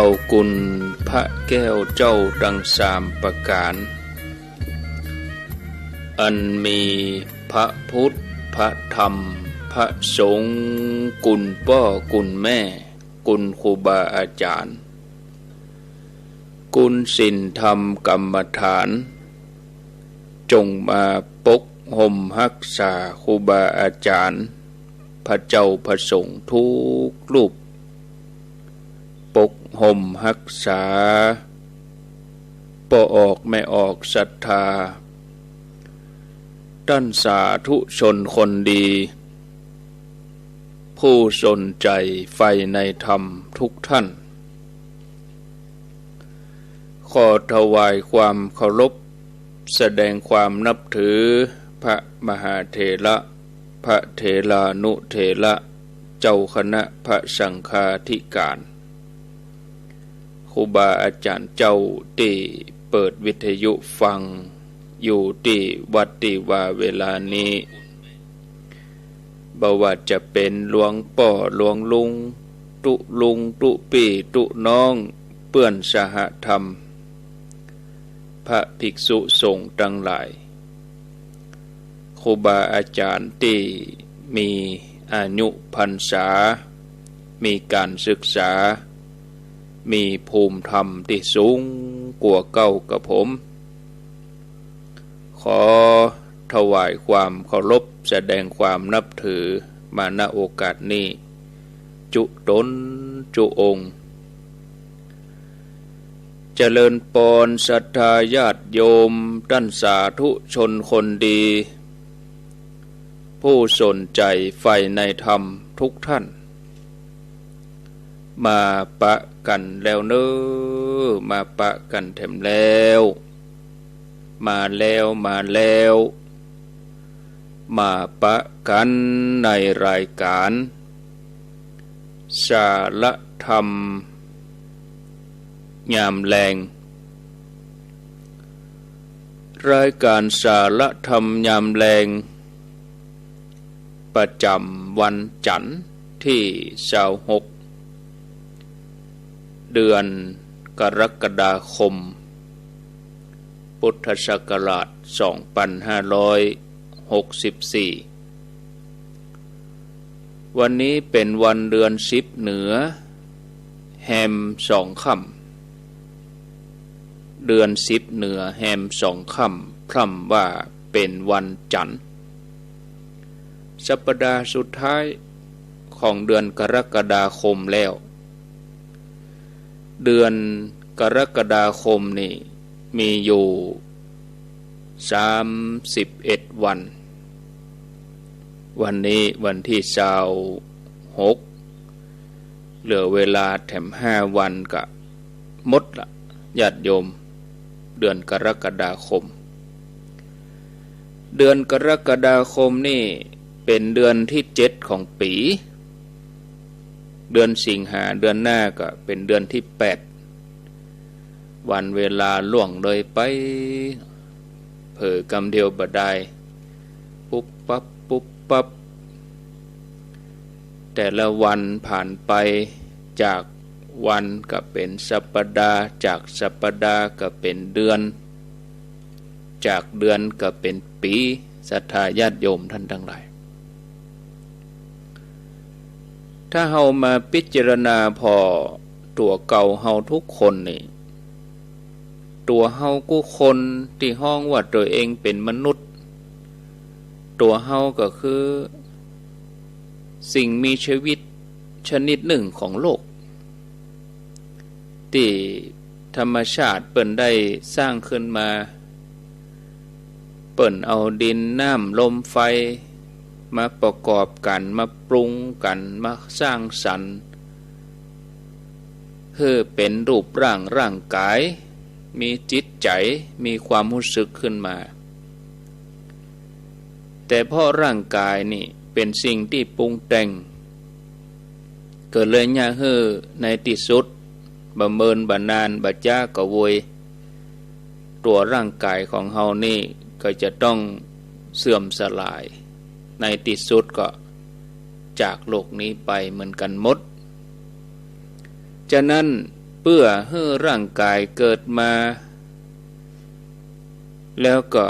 เอากุลพระแก้วเจ้าดังสามประการอันมีพระพุทธพระธรรมพระสงฆ์กุลพ่อกุลแม่กุลครูบาอาจารย์กุลศีลธรรมกรรมฐานจงมาปกห่มรักษาครูบาอาจารย์พระเจ้าพระสงฆ์ทุกรูปปกห่มรักษาบ่ออกไม่ออกศรัทธาท่านสาธุชนคนดีผู้สนใจใฝ่ในธรรมทุกท่านขอถวายความเคารพแสดงความนับถือพระมหาเถระพระเถรานุเถระเจ้าคณะพระสังฆาธิการครูบาอาจารย์เจ้าที่เปิดวิทยุฟังอยู่ที่วัดที่ว่าเวลานี้บ่ว่าจะเป็นหลวงป่อหลวงลุงตุลุงตุปีตุน้องเปื้อนสหธรรมพระภิกษุสงฆ์ทั้งหลายครูบาอาจารย์ที่มีอายุพรรษามีการศึกษามีภูมิธรรมที่สูงกว่าเก่ากับผมขอถวายความเคารพแสดงความนับถือมาณโอกาสนี้จุตนจุองค์เจริญปอนศรัทธาญาติโยมท่านสาธุชนคนดีผู้สนใจใฝ่ในธรรมทุกท่านมาปะกันแล้วเนอมาปะกันแถมแล้วมามาปะกันในรายการสารธรรมยามแลงรายการสารธรรมยามแลงประจำวันจันทร์ที่26เดือนกรกฎาคมพุทธศักราช2564วันนี้เป็นวันเดือน10เหนือแฮม2ค่ำเดือน10เหนือแฮม2ค่ำพร่ำว่าเป็นวันจันทร์สัปดาห์สุดท้ายของเดือนกรกฎาคมแล้วเดือนกรกฎาคมนี่มีอยู่31วันวันนี้วันที่26เหลือเวลาแถม5วันก็หมดละญาติโยมเดือนกรกฎาคมเดือนกรกฎาคมนี่เป็นเดือนที่7ของปีเดือนสิงหาเดือนหน้าก็เป็นเดือนที่8วันเวลาล่วงเลยไปเผลอกำเดียวบ่ได้ปุ๊บปั๊บแต่ละวันผ่านไปจากวันก็เป็นสัปดาห์จากสัปดาห์ก็เป็นเดือนจากเดือนก็เป็นปีศรัทธาญาติโยมท่านทั้งหลายถ้าเฮามาพิจารณาพอตัวเก่าเฮาทุกคนนี่ตัวเฮากู้คนที่ห้องว่าตัวเองเป็นมนุษย์ตัวเฮาก็คือสิ่งมีชีวิตชนิดหนึ่งของโลกที่ธรรมชาติเปิ้นได้สร้างขึ้นมาเปิ้นเอาดินน้ำลมไฟมาประกอบกันมาปรุงกันมาสร้างสรรค์เพื่อเป็นรูปร่างกายมีจิตใจมีความรู้สึกขึ้นมาแต่เพราะร่างกายนี่เป็นสิ่งที่ปรุงแต่งเกิดเลยยากเฮือในที่สุดบ่เมินบ่นานบ่จ้าก็โวยตัวร่างกายของเฮานี่ก็จะต้องเสื่อมสลายในที่สุดก็จากโลกนี้ไปเหมือนกันหมดฉะนั้น เพื่อให้ร่างกายเกิดมาแล้วก็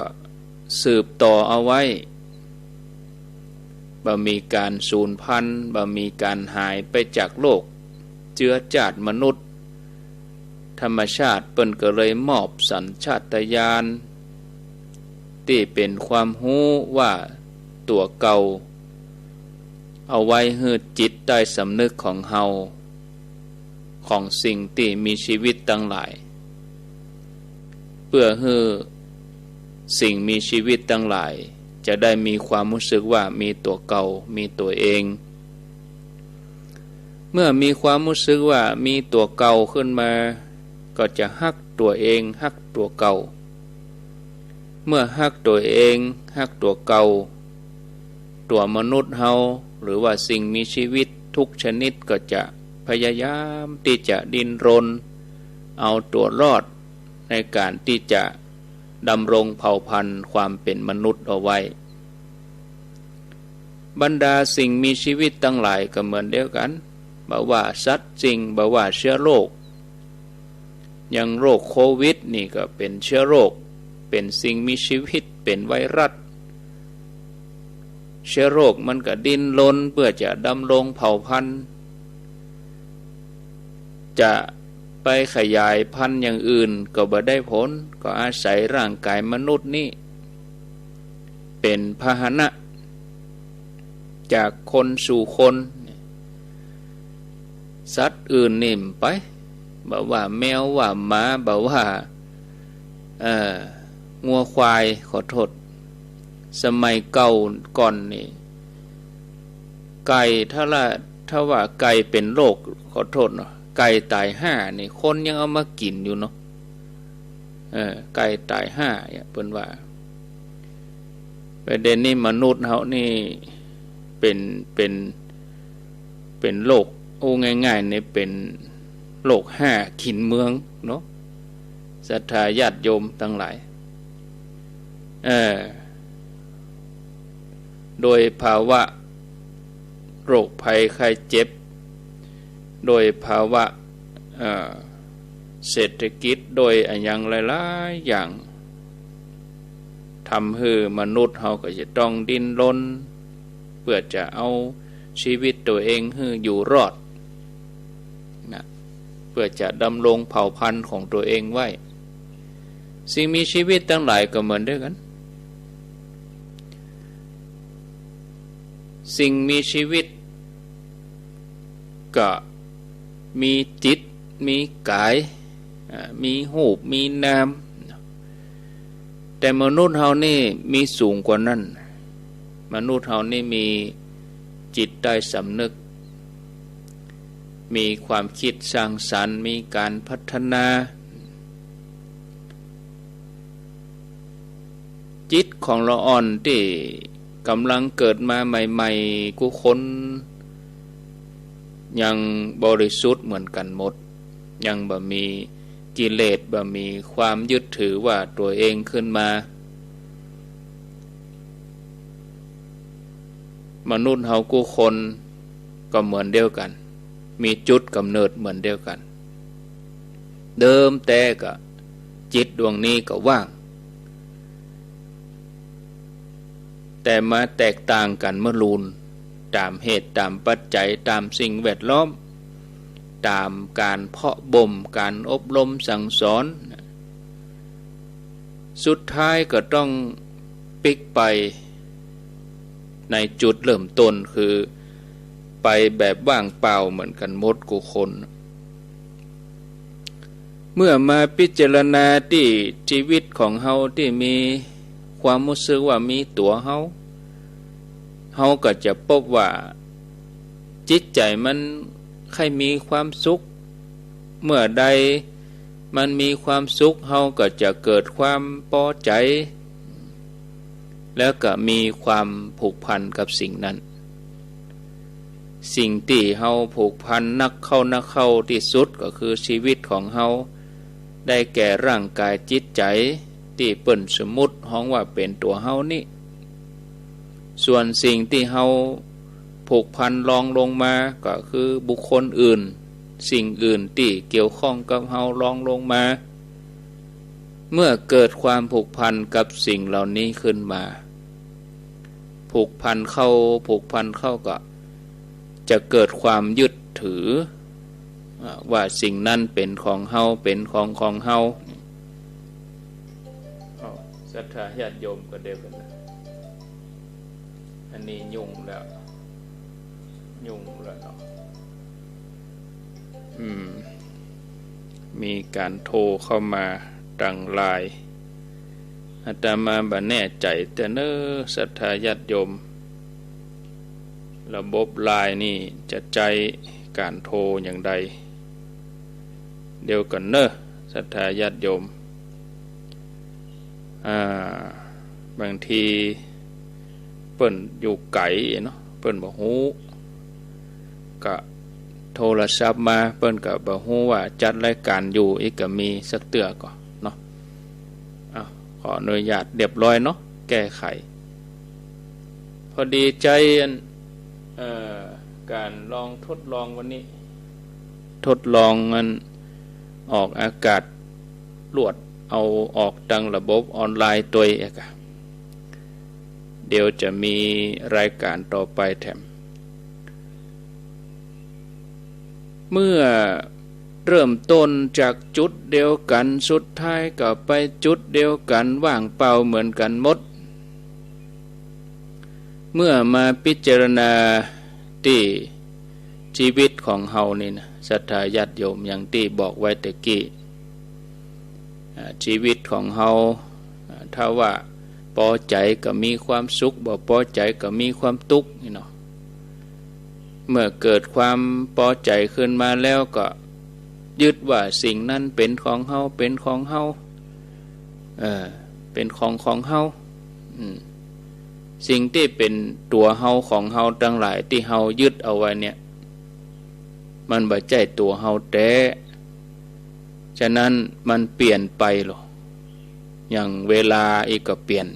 สืบต่อเอาไว้บ่มีการสูญพันธุ์บ่มีการหายไปจากโลกเจือจาดมนุษย์ธรรมชาติเปิ้นก็เลยมอบสัญชาตญาณที่เป็นความรู้ว่าตัวเก่าเอาไว้ให้จิตใต้สำนึกของเฮาของสิ่งที่มีชีวิตทั้งหลายเพื่อให้สิ่งมีชีวิตทั้งหลายจะได้มีความรู้สึกว่ามีตัวเก่ามีตัวเองเมื่อมีความรู้สึกว่ามีตัวเก่าขึ้นมาก็จะฮักตัวเองฮักตัวเก่าเมื่อฮักตัวเองฮักตัวเก่าตัวมนุษย์เฮาหรือว่าสิ่งมีชีวิตทุกชนิดก็จะพยายามที่จะดิ้นรนเอาตัวรอดในการที่จะดำรงเผ่าพันธุ์ความเป็นมนุษย์เอาไว้บรรดาสิ่งมีชีวิตทั้งหลายก็เหมือนเดียวกันบ่ว่าสัตว์จริงบ่ว่าเชื้อโรคอย่างโรคโควิดนี่ก็เป็นเชื้อโรคเป็นสิ่งมีชีวิตเป็นไวรัสเชื้อโรคมันก็ดิ้นรนเพื่อจะดำรงเผ่าพันธุ์จะไปขยายพันธุ์อย่างอื่นก็บ่ได้ผลก็อาศัยร่างกายมนุษย์นี่เป็นพาหนะจากคนสู่คนสัตว์อื่นนิ่มไปบ่ว่าแมวว่าหมาบ่ว่างัวควายขอโทษสมัยเก่าก่อนนี่ไก่ถ้าว่าไก่เป็นโรคขอโทษเนาะไก่ตาย5นี่คนยังเอามากินอยู่เนาะไก่ตาย5เนี่ยเพิ่นว่าประเด็นนี้มนุษย์เฮานี่เป็นโรคโอ้ง่ายๆนี่เป็นโรค5ขินเมืองเนาะศรัทธาญาติโยมทั้งหลายโดยภาวะโรคภัยไข้เจ็บโดยภาวะเศรษฐกิจโดยอย่างหลายๆอย่างทำให้มนุษย์เขาก็จะต้องดิ้นรนเพื่อจะเอาชีวิตตัวเองให้อยู่รอดนะเพื่อจะดำรงเผ่าพันธุ์ของตัวเองไว้สิ่งมีชีวิตทั้งหลายก็เหมือนเดียวกันสิ่งมีชีวิตก็มีจิตมีกายมีรูปมีนามแต่มนุษย์เฮานี่มีสูงกว่านั้นมนุษย์เฮานี่มีจิตใต้สำนึกมีความคิดสร้างสรรค์มีการพัฒนาจิตของละอ่อนที่กำลังเกิดมาใหม่ๆกูคนยังบริสุทธิ์เหมือนกันหมดยังบ่มีกิเลสบ่มีความยึดถือว่าตัวเองขึ้นมามนุษย์เฮากูคนก็เหมือนเดียวกันมีจุดกำเนิดเหมือนเดียวกันเดิมแต่ก็จิตดวงนี้ก็ว่างแต่มาแตกต่างกันเมื่อลูนตามเหตุตามปัจจัยตามสิ่งแวดล้อมตามการเพาะบ่มการอบรมสั่งสอนสุดท้ายก็ต้องปิกไปในจุดเริ่มต้นคือไปแบบว่างเปล่าเหมือนกันหมดกูคนเมื่อมาพิจารณาที่ชีวิตของเฮาที่มีความรู้สึกว่ามีตัวเฮาก็จะพบว่าจิตใจมันใครมีความสุขเมื่อใดมันมีความสุขเฮาก็จะเกิดความพอใจแล้วก็มีความผูกพันกับสิ่งนั้นสิ่งที่เฮาผูกพันนักเข้าที่สุดก็คือชีวิตของเฮาได้แก่ร่างกายจิตใจที่เปิ้นสมมุติฮ้องว่าเป็นตัวเฮานี่ส่วนสิ่งที่เฮาผูกพันรองลงมาก็คือบุคคลอื่น สิ่งอื่นที่เกี่ยวข้องกับเฮารองลงมาเมื่อเกิดความผูกพันกับสิ่งเหล่านี้ขึ้นมาผูกพันเข้าก็จะเกิดความยึดถือว่าสิ่งนั้นเป็นของเฮาเป็นของเฮาศรัทธาญาติโยมก็เดียวกันนะอันนี้ยุ่งแล้วเนาะมีการโทรเข้ามาดังไลน์อาตมาบ่แน่ใจแต่เน้อศรัทธาญาติโยมระบบไลน์นี่จะใจการโทรอย่างใดเดียวกันเน้อศรัทธาญาติโยมบางทีเปิ้นอยู่ไกลเนาะเปิ้นบ่ฮู้ก็โทรศัพท์มาเปิ้นก็บ่ฮู้ว่าจัดรายการอยู่อีกก็มีสักเตือก่อนเนาะขออนุญาตเรียบร้อยเนาะแก้ไขพอดีใจการลองทดลองวันนี้ทดลองมันออกอากาศลวดเอาออกดังระบบออนไลน์ตัวเองเดี๋ยวจะมีรายการต่อไปแถมเมื่อเริ่มต้นจากจุดเดียวกันสุดท้ายก็ไปจุดเดียวกันว่างเปล่าเหมือนกันหมดเมื่อมาพิจารณาที่ชีวิตของเฮานี่นะศรัทธาญาติโยมอย่างที่บอกไว้ตะกี้ชีวิตของเฮาถ้าว่าพอใจก็มีความสุขบ่พอใจก็มีความทุกข์นี่เนาะเมื่อเกิดความพอใจขึ้นมาแล้วก็ยึดว่าสิ่งนั้นเป็นของเฮาเป็นของเฮาเป็นของเฮาสิ่งที่เป็นตัวเฮาของเฮาทั้งหลายที่เฮายึดเอาไว้เนี่ยมันบ่ใช่ตัวเฮาแท้ฉะนั้นมันเปลี่ยนไปหรออย่างเวลาอีกก็เปลี่ยน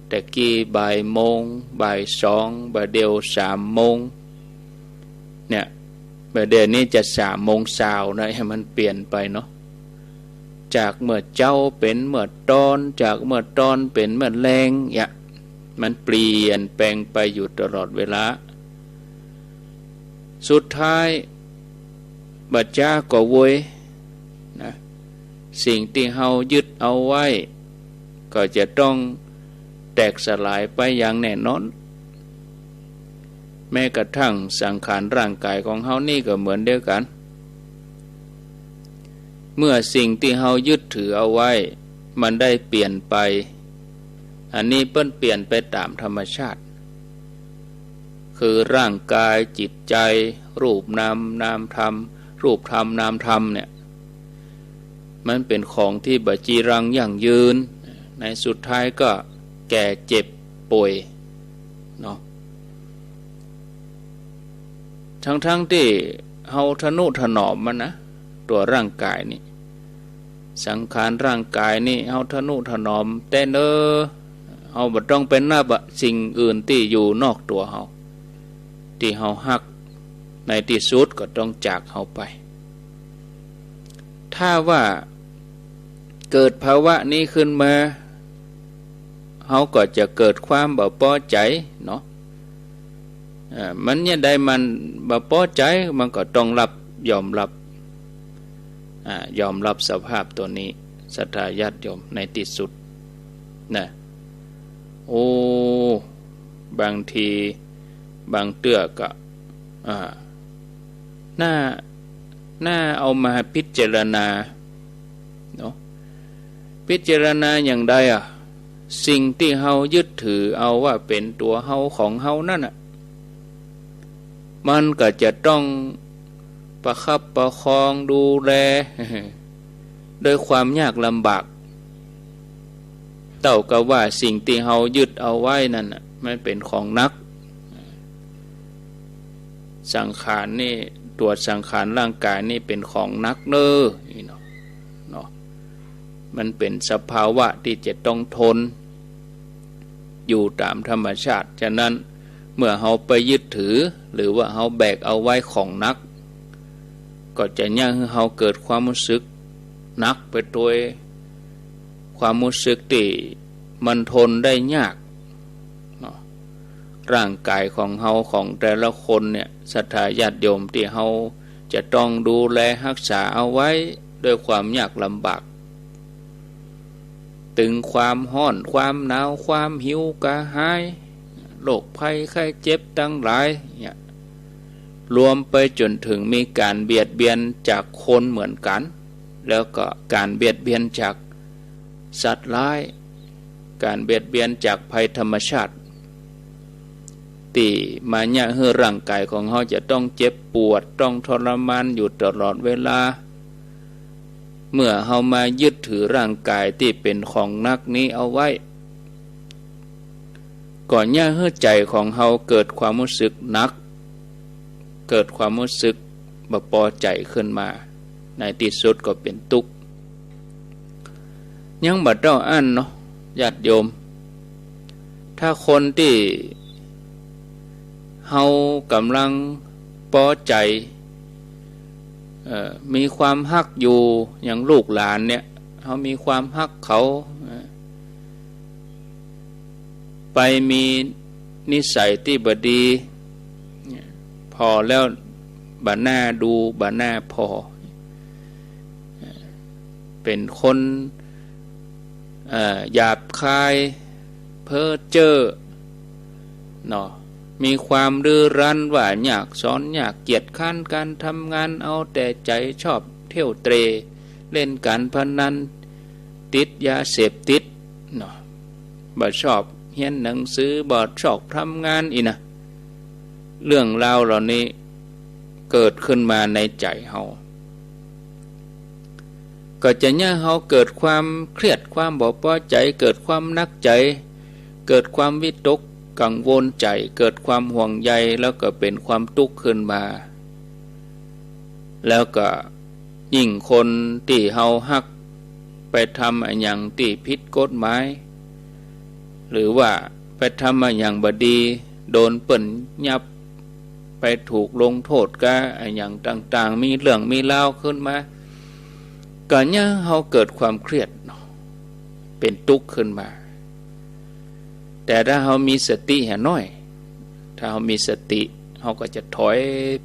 แต่กี้บ่ายโมงบ่ายสองบ่ายเดียว3 โมงเนี่ยบ่ายเดียวนี้จะ3 โมงเช้านะให้มันเปลี่ยนไปเนาะจากเมื่อเจ้าเป็นเมื่อตอนจากเมื่อตอนเป็นเมื่อแรงเนี่ยมันเปลี่ยนแปลงไปอยู่ตลอดเวลาสุดท้ายบัดจ้าก็โวยนะสิ่งที่เฮายึดเอาไว้ก็จะต้องแตกสลายไปอย่างแน่นอนแม้กระทั่งสังขารร่างกายของเฮานี่ก็เหมือนเดียวกันเมื่อสิ่งที่เฮายึดถือเอาไว้มันได้เปลี่ยนไปอันนี้เปลี่ยนไปตามธรรมชาติคือร่างกายจิตใจรูปนามธรรมรูปธรรมนามธรรมเนี่ยมันเป็นของที่บัจีรังยั่งยืนในสุดท้ายก็แก่เจ็บป่วยเนาะทั้งที่เฮาทนุถนอมมันนะตัวร่างกายนี่สังขารร่างกายนี่เฮาทนุถนอมแต่เฮาบ่ต้องเป็นนับสิ่งอื่นที่อยู่นอกตัวเฮาที่เฮาฮักในที่สุดก็ต้องจากเฮาไปถ้าว่าเกิดภาวะนี้ขึ้นมาเฮาก็จะเกิดความบ่พอใจเนาะมันเนี่ยได้มันบ่พอใจมันก็ต้องยอมรับสภาพตัวนี้ศรัทธาญาติโยมในที่สุดนะโอ้บางทีบางเตื้อก็น่าเอามาพิจารณาเนาะพิจารณาอย่างใดสิ่งที่เฮายึดถือเอาว่าเป็นตัวเฮาของเฮานั่นมันก็จะต้องประคับประคองดูแลโดยความยากลำบากเท่ากับว่าสิ่งที่เฮายึดเอาไว้นั่นมันเป็นของนักสังขารนี่ตัวสังขารร่างกายนี่เป็นของนักเนาะมันเป็นสภาวะที่จะต้องทนอยู่ตามธรรมชาติฉะนั้นเมื่อเฮาไปยึดถือหรือว่าเฮาแบกเอาไว้ของนัก ก็จะย่างให้เฮาเกิดความรู้สึกหนักไปโดยความรู้สึกที่มันทนได้ยากเนาะร่างกายของเฮาของแต่ละคนเนี่ยศรัทธาญาติโยมที่เฮาจะต้องดูแลรักษาเอาไว้ด้วยความยากลำบากถึงความร้อนความหนาวความหิวกระหายโรคภัยไข้เจ็บทั้งหลายเนี่ยรวมไปจนถึงมีการเบียดเบียนจากคนเหมือนกันแล้วก็การเบียดเบียนจากสัตว์ร้ายการเบียดเบียนจากภัยธรรมชาติที่มาเนี่ยให้ร่างกายของเขาจะต้องเจ็บปวดต้องทรมานอยู่ตลอดเวลาเมื่อเขามายึดถือร่างกายที่เป็นของนักนี้เอาไว้ก่อนเนี่ยให้ใจของเขาเกิดความรู้สึกนักเกิดความรู้สึกบ่พอใจขึ้นมาในที่สุดก็เป็นทุกข์ยังบ่ต้องอั้นเนาะญาติโยมถ้าคนที่เฮากำลังพอใจมีความฮักอยู่อย่างลูกหลานเนี่ยเฮามีความฮักเขาไปมีนิสัยที่บ่ดีพอแล้วบ่น่าดูบ่น่าพอเป็นคนหยาบคายเพ้อเจ้อเนาะมีความดื้อรั้นว่าอยากสอนอยากเกียจคร้านการทำงานเอาแต่ใจชอบเที่ยวเตร่เล่นการพนันติดยาเสพติดเนาะบ่ชอบเรียนหนังสือบ่ชอบทำงานอีนะเรื่องราวเหล่านี้เกิดขึ้นมาในใจเฮาก็จะเนี่ยเฮาเกิดความเครียดความบ่พอใจเกิดความนักใจเกิดความวิตกกังวลใจเกิดความห่วงใยแล้วก็เป็นความทุกข์ขึ้นมาแล้วก็ยิ่งคนที่เฮาฮักไปทำอะไรอย่างที่ผิดกฎหมายหรือว่าไปทำอะไรอย่างบ่ดีโดนเปิ้นยับไปถูกลงโทษก็อะไรอย่างต่างๆมีเรื่องมีราวขึ้นมาก็เนี่ยเฮาเกิดความเครียดเป็นทุกข์ขึ้นมาแต่ถ้าเฮามีสติแห่น้อยถ้าเฮามีสติเฮาก็จะถอย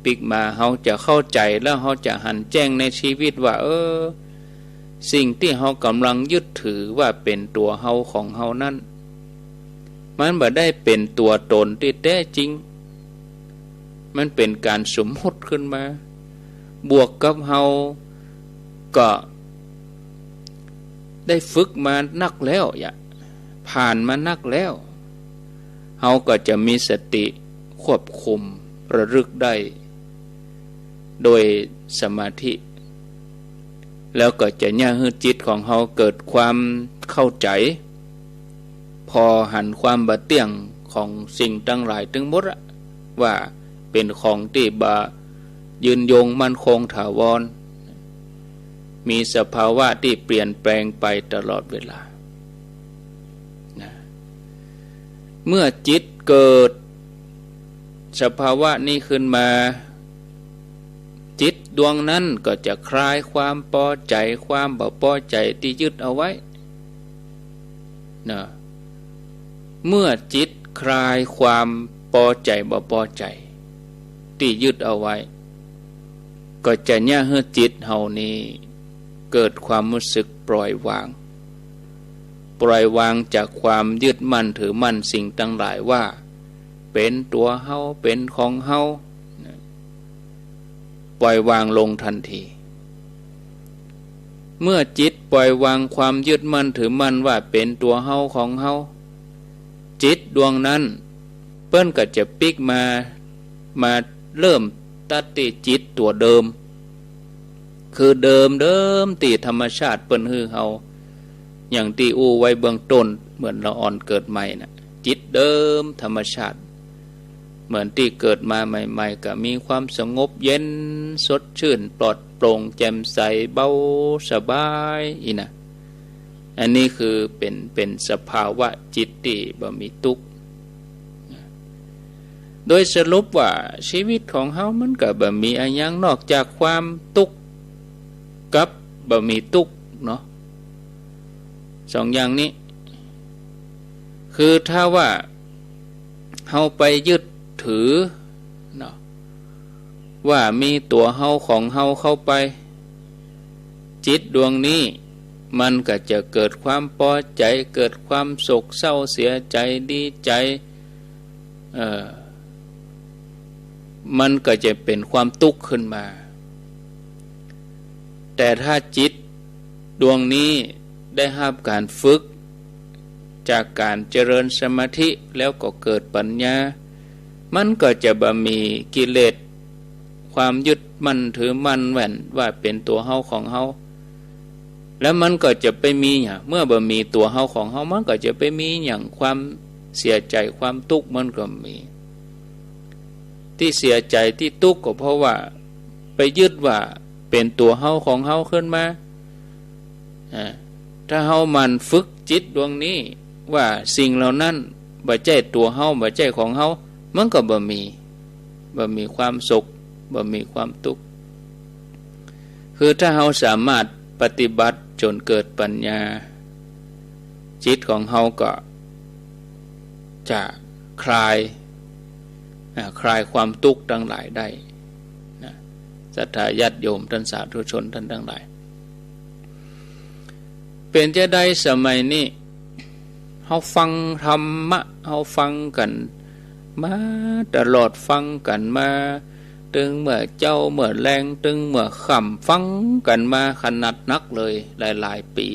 ปิกมาเฮาจะเข้าใจแล้วเฮาจะหันแจ้งในชีวิตว่าสิ่งที่เฮากำลังยึดถือว่าเป็นตัวเฮาของเฮานั้นมันบ่ได้เป็นตัวตนที่แท้จริงมันเป็นการสมมติขึ้นมาบวกกับเฮาก็ได้ฝึกมานักแล้วผ่านมานักแล้วเฮาก็จะมีสติควบคุมระลึกได้โดยสมาธิแล้วก็จะย่าให้จิตของเฮาเกิดความเข้าใจพอหันความบ่เที่ยงของสิ่งทั้งหลายทั้งหมดว่าเป็นของที่บ่ยืนยงมั่นคงถาวรมีสภาวะที่เปลี่ยนแปลงไปตลอดเวลาเมื่อจิตเกิดสภาวะนี้ขึ้นมาจิตดวงนั้นก็จะคลายความพอใจความบ่พอใจที่ยึดเอาไว้นะเมื่อจิตคลายความพอใจบ่พอใจที่ยึดเอาไว้ก็จะเนี่ยให้จิตเฮานี้เกิดความรู้สึกปล่อยวางจากความยึดมั่นถือมั่นสิ่งทั้งหลายว่าเป็นตัวเฮาเป็นของเฮาปล่อยวางลงทันทีเมื่อจิตปล่อยวางความยึดมั่นถือมั่นว่าเป็นตัวเฮาของเฮาจิตดวงนั้นเปิ้นก็จะปิกมาเริ่มตัดติจิตตัวเดิมคือเดิมที่ธรรมชาติเปิ้นฮือเฮาอย่างที่อู้ไว้เบื้องต้นเหมือนละอ่อนเกิดใหม่นะจิตเดิมธรรมชาติเหมือนที่เกิดมาใหม่ๆก็มีความสงบเย็นสดชื่นปลอดโปร่งแจ่มใสเบาสบายนะอันนี้คือเป็นสภาวะจิตที่บ่มีทุกข์ โดยสรุปว่าชีวิตของเฮามันก็บ่มีอะไรอย่างนอกจากความทุกข์กับบ่มีทุกข์เนาะสองอย่างนี้คือถ้าว่าเฮาไปยึดถือเนาะว่ามีตัวเฮาของเฮาเข้าไปจิตดวงนี้มันก็จะเกิดความพอใจเกิดความโศกเศร้าเสียใจดีใจมันก็จะเป็นความทุกข์ขึ้นมาแต่ถ้าจิตดวงนี้ได้รับการฝึกจากการเจริญสมาธิแล้วก็เกิดปัญญามันก็จะบ่มีกิเลสความยึดมั่นถือมั่นแว่นว่าเป็นตัวเฮาของเฮาแล้วมันก็จะไปมีอย่างเมื่อบ่มีตัวเฮาของเฮามันก็จะไปมีอย่างความเสียใจความทุกข์มันก็มีที่เสียใจที่ทุกข์ก็เพราะว่าไปยึดว่าเป็นตัวเฮาของเฮาขึ้นมาถ้าเฮามันฝึกจิตดวงนี้ว่าสิ่งเหล่านั้นบ่ใช่ตัวเฮาบ่ใช่ของเฮามันก็บ่มีความสุขบ่มีความทุกข์คือถ้าเฮาสามารถปฏิบัติจนเกิดปัญญาจิตของเฮาก็จะคลายความทุกข์ทั้งหลายได้นะศรัทธาญาติโยมท่านสาธุชนท่านทั้งหลายเป็นจะได้สมัยนี้เฮาฟังธรรมะเฮาฟังกันมาตลอดฟังกันมาตึงเมื่อเจ้าเมื่อแรงตึงเมื่อค่ำฟังกันมาขนาดนักเลยหลายปี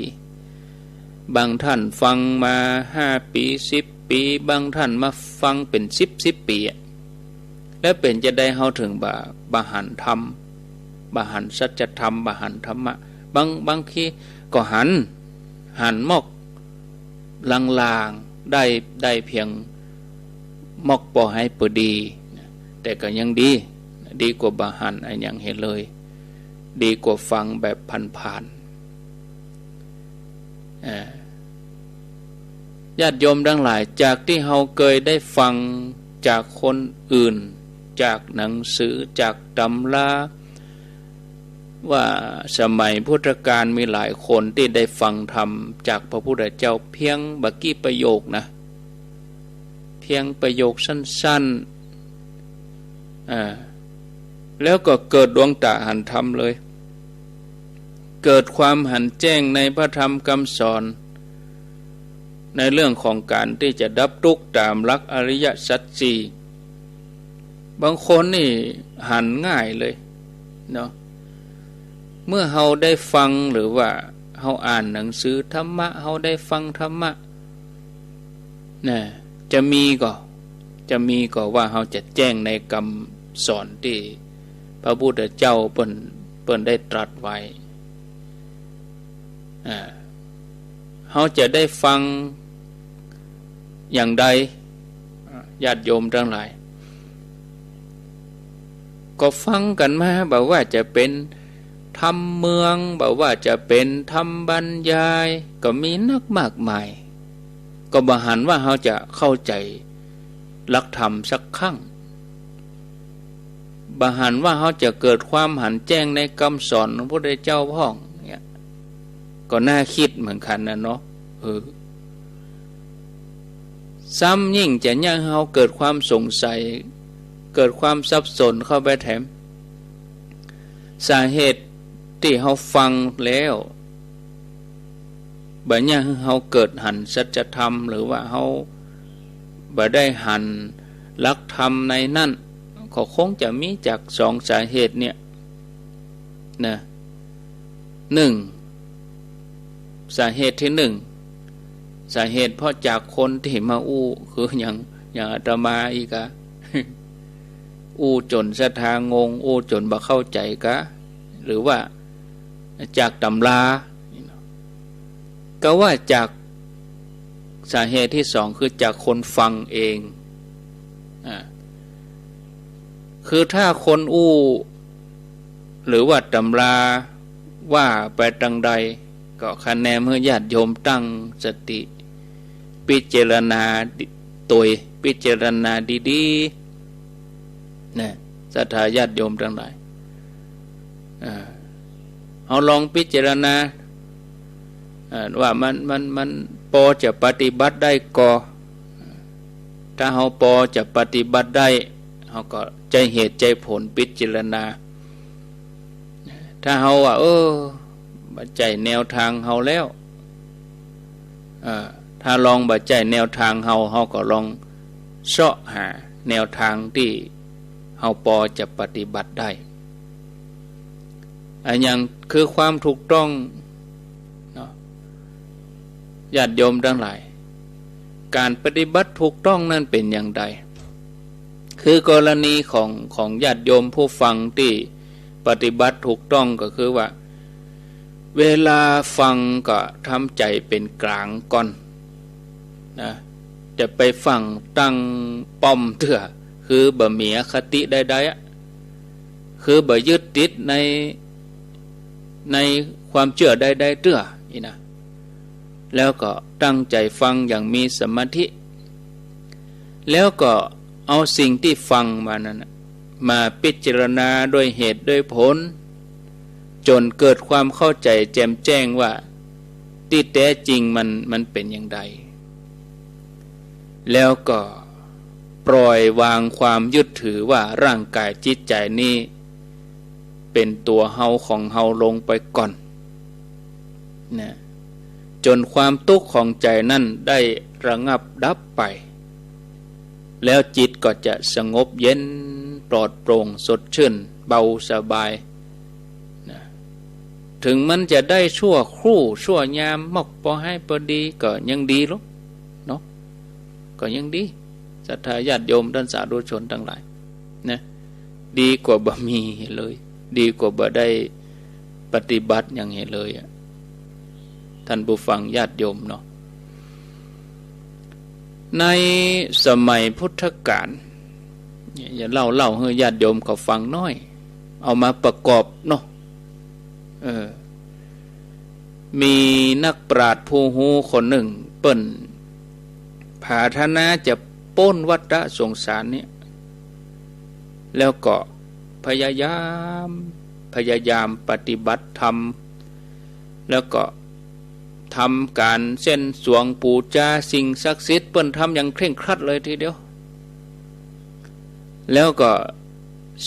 บางท่านฟังมา5 ปี10 ปีบางท่านมาฟังเป็น10 ปีแล้วเป็นจะได้เฮาถึงบาหันธรรมบาหันสัจธรรมบาหันธรรมะบางทีก็หันมอกลางๆได้เพียงมอกพอให้พอดีแต่ก็ยังดีกว่าบาหันอันยังเห็นเลยดีกว่าฟังแบบผ่านญาติโยมทั้งหลายจากที่เฮาเคยได้ฟังจากคนอื่นจากหนังสือจากตำราว่าสมัยพุทธกาลมีหลายคนที่ได้ฟังธรรมจากพระพุทธเจ้าเพียงบักกี้ประโยคนะเพียงประโยคสั้นๆแล้วก็เกิดดวงตาหันธรรมเลยเกิดความหันแจ้งในพระธรรมคำสอนในเรื่องของการที่จะดับทุกข์ตามหลักอริยสัจสี่บางคนนี่หันง่ายเลยเนาะเมื่อเฮาได้ฟังหรือว่าเฮาอ่านหนังสือธรรมะเฮาได้ฟังธรรมะนะจะมีก็ว่าเฮาจะแจ้งในคำสอนที่พระพุทธเจ้าเปิ้นได้ตรัสไว้เฮาจะได้ฟังอย่างใดญาติโยมทั้งหลายก็ฟังกันมาบอกว่าจะเป็นธรรมเมืองบอกว่าจะเป็นธรรมบรรยายก็มีนักมากมายก็บ่หันว่าเฮาจะเข้าใจหลักธรรมสักครั้งบ่หันว่าเฮาจะเกิดความหันแจ้งในคำสอนของพระพุทธเจ้าพ้องเนี่ยก็น่าคิดเหมือนกันนะเนาะซ้ำยิ่งจะยังเฮาเกิดความสงสัยเกิดความสับสนเข้าไปแถมสาเหตุที่เฮาฟังแล้วบ่ยังเฮาเกิดหันสัจธรรมหรือว่าเฮาบ่ได้หันหลักธรรมในนั้นก็คงจะมีจาก2สาเหตุเนี่ยนะ1สาเหตุที่1สาเหตุเพราะจากคนที่มาอู้คืออย่างอาตมาอีกอะอู้จนศรัทธางงอู้จนบ่เข้าใจกะหรือว่าจากตำราก็ว่าจากสาเหตุที่2คือจากคนฟังเองคือถ้าคนอู้หรือว่าตำราว่าไปตังใดก็คะแนนเมื่อญาติโยมตั้งสติพิจารณาตัวพิจารณาดี นะศรัทธาญาติโยมทั้งหลายเอาลองพิจารณาว่ามันพอจะปฏิบัติได้ก็ถ้าเฮาพอจะปฏิบัติได้เฮาก็ใจเหตุใจผลพิจารณาถ้าเฮาว่าบัดใจแนวทางเฮาแล้วถ้าลองบัดใจแนวทางเฮาก็ลองเสาะหาแนวทางที่เฮาพอจะปฏิบัติได้อันยังคือความถูกต้องญาติโยมทั้งหลายการปฏิบัติถูกต้องนั่นเป็นอย่างไรคือกรณีของญาติโยมผู้ฟังที่ปฏิบัติถูกต้องก็คือว่าเวลาฟังก็ทำใจเป็นกลางก่อนนะจะไปฟังตั้งป้อมเถื่อคือบ่เมียคติใดๆคือบ่ยึดติดในความเชื่อใดๆเถื่อนี่นะแล้วก็ตั้งใจฟังอย่างมีสมาธิแล้วก็เอาสิ่งที่ฟังมานั้นมาพิจารณาด้วยเหตุด้วยผลจนเกิดความเข้าใจแจ่มแจ้งว่าที่แท้จริงมันเป็นอย่างไรแล้วก็ปล่อยวางความยึดถือว่าร่างกายจิตใจนี้เป็นตัวเฮาของเฮาลงไปก่อนนะจนความทุกข์ของใจนั่นได้ระงับดับไปแล้วจิตก็จะสงบเย็นปลอดโปร่งสดชื่นเบาสบายนะถึงมันจะได้ชั่วครู่ชั่วยามมอกพอให้พอดีก็ยังดีหรอกเนาะก็ยังดีศรัทธาญาติโยมท่านสาธุชนทั้งหลายนะดีกว่าบ่มีเลยดีกว่าบ่ได้ปฏิบัติอย่างนี้เลยท่านผู้ฟังญาติโยมเนาะในสมัยพุทธกาลอย่าเล่าให้ญาติโยมเขาฟังน้อยเอามาประกอบเนาะมีนักปราชญ์ผู้ฮู้คนหนึ่งเปิ้นปรารถนาจะพ้นวัฏสงสารเนี่ยแล้วก็พยายามปฏิบัติธรรมแล้วก็ทำการเส้นสวงปูชาสิ่งศักดิ์สิทธิ์เปิ้นทำอย่างเคร่งครัดเลยทีเดียวแล้วก็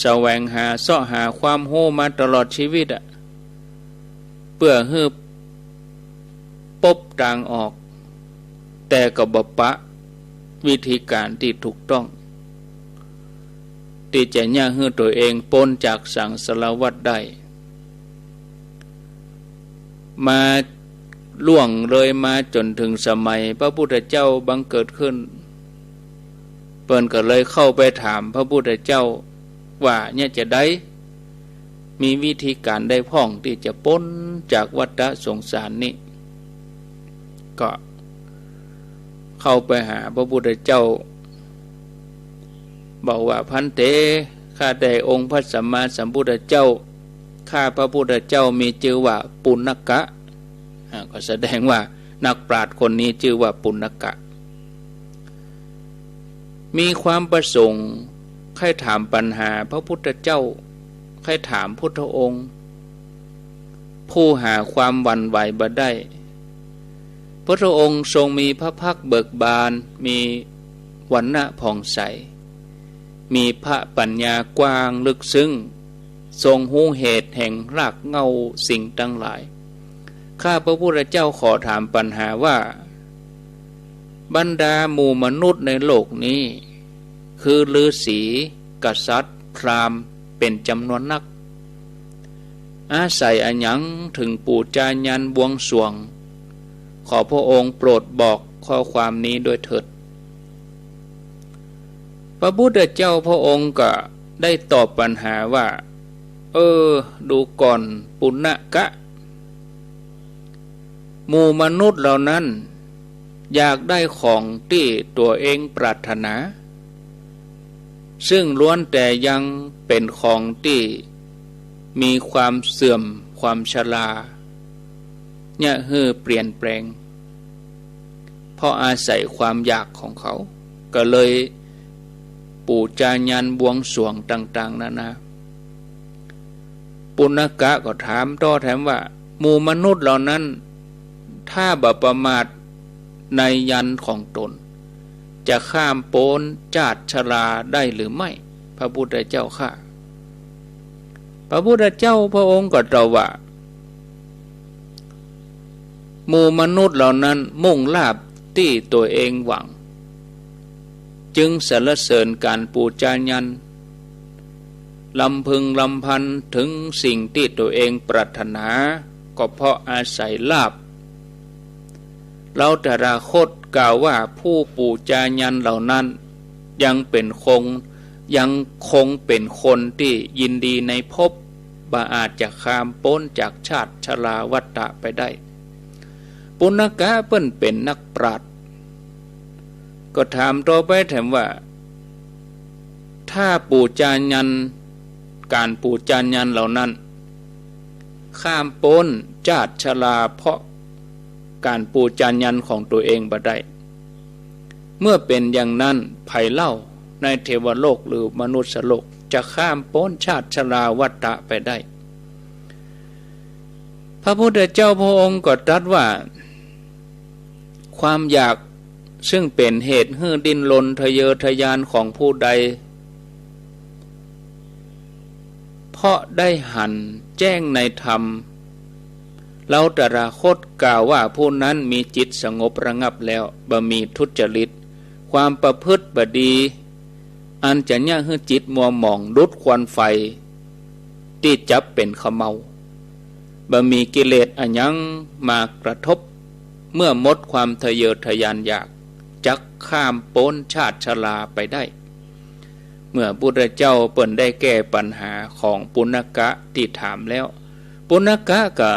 แสวงหาเสาะหาความโหมาตลอดชีวิตเพื่อให้ปบต่างออกแต่ก็บ่ปะวิธีการที่ถูกต้องที่จะย่าให้ตัวเองพ้นจากสังสารวัฏได้มาล่วงเลยมาจนถึงสมัยพระพุทธเจ้าบังเกิดขึ้นเปิ้นก็เลยเข้าไปถามพระพุทธเจ้าว่าเนี่ยจะได้มีวิธีการได้พ้องที่จะพ้นจากวัฏสงสารนี้ก็เข้าไปหาพระพุทธเจ้าบอกว่าพันเตข้าแต่องค์พระสัมมาสัมพุทธเจ้าข้าพระพุทธเจ้ามีชื่อว่าปุณณกะก็แสดงว่านักปราชญ์คนนี้ชื่อว่าปุณณกะมีความประสงค์ใครถามปัญหาพระพุทธเจ้าใครถามพุทธองค์ผู้หาความหวั่นไหวบ่ได้พระองค์ทรงมีพระพักตร์เบิกบานมีวรรณะผ่องใสมีพระปัญญากว้างลึกซึ้งทรงรู้เหตุแห่งรากเหง้าสิ่งทั้งหลายข้าพระพุทธเจ้าขอถามปัญหาว่าบรรดาหมู่มนุษย์ในโลกนี้คือฤาษีกษัตริย์พราหมณ์เป็นจำนวนนักอาศัยอันยังถึงปูชายันบวงสรวงขอพระองค์โปรดบอกข้อความนี้ด้วยเถิดพระพุทธเจ้าพระองค์ก็ได้ตอบปัญหาว่าดูก่อนปุณณกะหมู่มนุษย์เหล่านั้นอยากได้ของที่ตัวเองปรารถนาซึ่งล้วนแต่ยังเป็นของที่มีความเสื่อมความชราเนี่ยเปลี่ยนแปลงเพราะอาศัยความอยากของเขาก็เลย ปู่จายันบวงสรวงต่างๆนานาปุณกะก็ถามต่อแถมว่าหมู่มนุษย์เหล่านั้นถ้าบ่ประมาทในยันของตนจะข้ามโป้นจาดชราได้หรือไม่พระพุทธเจ้าข้าพระพุทธเจ้าพระองค์ก็ตรัสว่าหมู่มนุษย์เหล่านั้นมุ่งลาภที่ตัวเองหวังจึงสรรเสริญการปูจายันลำพึงลำพันถึงสิ่งที่ตัวเองปรารถนาก็เพราะอาศัยลาภเราแต่ละคตกล่าวว่าผู้ปูจายันเหล่านั้นยังคงเป็นคนที่ยินดีในภพบ่อาจจะข้ามพ้นจากชาติชราวัฏฏะไปได้ปุณกะเปิ้นเป็นนักปราชญ์ก็ถามต่อไปแถมว่าถ้าปูจายันการปูจายันเหล่านั้นข้ามพ้นชาติชราเพราะการปูจายันของตัวเองบ่ได้เมื่อเป็นอย่างนั้นไผเล่าในเทวโลกหรือมนุษย์โลกจะข้ามพ้นชาติชราวัฏฏะไปได้พระพุทธเจ้าพระองค์ก็ตรัสว่าความอยากซึ่งเป็นเหตุให้ดิ้นรนทะเยอทะยานของผู้ใดเพราะได้หันแจ้งในธรรมเราตถาคตกล่าวว่าผู้นั้นมีจิตสงบระงับแล้วบ่มีทุจริตความประพฤติบดีอันจะย่าให้จิตมัวหมองดุจควันไฟที่จับเป็นขมเมาบ่มีกิเลสอันยังมากระทบเมื่อหมดความทะเยอทะยานอยากจักข้ามพ้นชาติชราไปได้เมื่อพุทธเจ้าเปิ่นได้แก้ปัญหาของปุณกะที่ถามแล้วปุณกะก็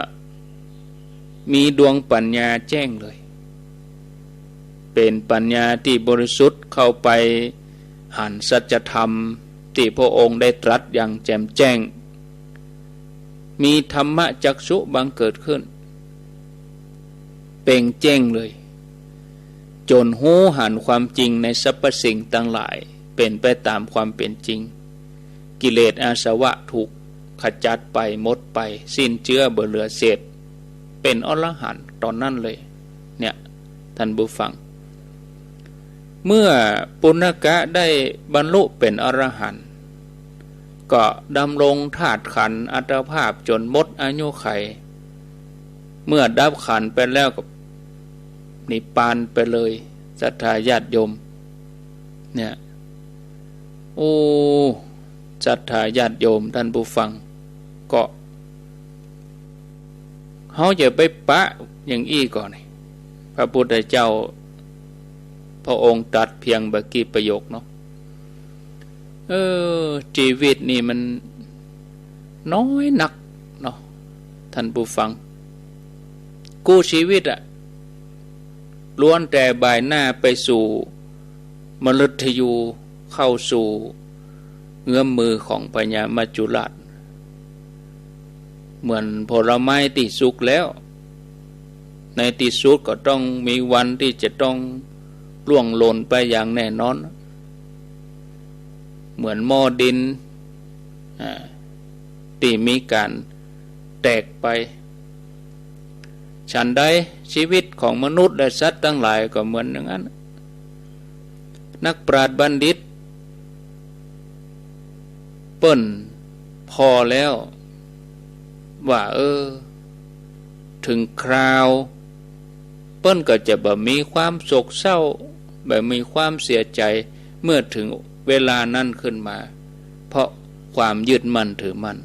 มีดวงปัญญาแจ้งเลยเป็นปัญญาที่บริสุทธิ์เข้าไปหันสัจธรรมที่พระองค์ได้ตรัสอย่างแจ่มแจ้งมีธรรมจักษุบังเกิดขึ้นเป่งแจ้งเลยจนหูหันความจริงในสรรพสิ่งต่างหลายเป็นไปตามความเป็นจริงกิเลสอาสวะถูกขจัดไปหมดไปสิ้นเชื้อเบื่อเหลือเศษเป็นอรหันต์ตอนนั้นเลยเนี่ยท่านผู้ฟังเมื่อปุณกะได้บรรลุเป็นอรหันต์ก็ดำรงธาตุขันธ์อัตภาพจนหมดอายุไขเมื่อดับขันธ์ไปแล้วก็นิพพานไปเลยศรัทธาญาติโยมเนี่ยโอ้ศรัทธาญาติโยมท่านผู้ฟังก็เขาจะไปปะอย่างอี้ก่อนพระพุทธเจ้าพระองค์ตรัสเพียงบกี่ประโยคเนาะชีวิตนี่มันน้อยนักเนาะท่านผู้ฟังกู้ชีวิตอะล้วนแต่บ่ายหน้าไปสู่มฤตยูเข้าสู่เงื้อมมือของพญามัจจุราชเหมือนผลไม้ที่สุกแล้วในที่สุดก็ต้องมีวันที่จะต้องล่วงหล่นไปอย่างแน่นอนเหมือนหม้อดินที่มีการแตกไปฉันใดชีวิตของมนุษย์และสัตว์ทั้งหลายก็เหมือนอย่างนั้นนักปราชญ์บัณฑิตเปิ้นพอแล้วว่าถึงคราวเปิ้นก็จะบ่มีความโศกเศร้าบ่มีความเสียใจเมื่อถึงเวลานั้นขึ้นมาเพราะความยึดมั่นถือมั่น